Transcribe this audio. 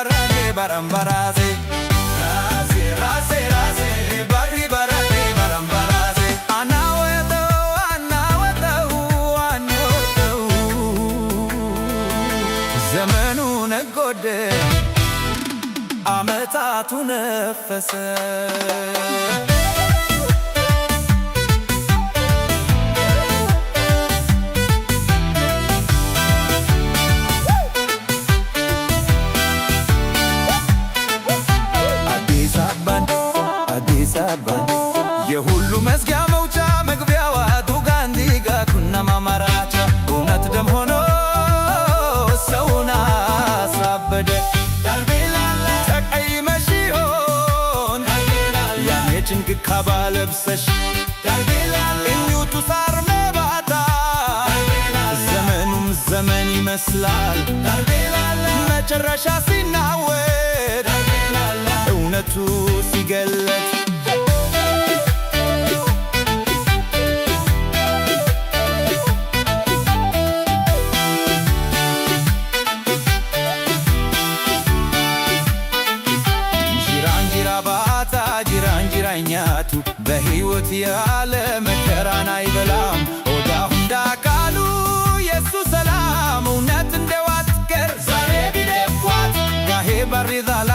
barane barambarase rase rase rase barri barane barambarase anawedo ዘመኑ ነጎደ አመታቱ ነፈሰ አዲስ አበባ የሁሉ መዝጊያ መውጫ መግቢያዋ ዱጋንዲጋ ኩናማ ማራቻ እውነት ደም ሆኖ ሰውን አሳበደ ዳርቤላላ ተቀይመሽ ይሆን ያኔ ጭንቅ ካባ ለብሰሽ ዳርቤላላ እኙቱ ሳር ነባታ ዘመኑም ዘመን ይመስላል ዳርቤላላ መጨረሻ ሲናወድ እውነቱ ሲገለጥ ጅራንጅራኛቱ በሕይወት ያለ መከራን አይበላም ኦዳ ሁንዳ ቃሉ የሱ ሰላም እውነት እንደዋትቀር ዛሬ ቢደፏት ጋሄ ባሪዛላ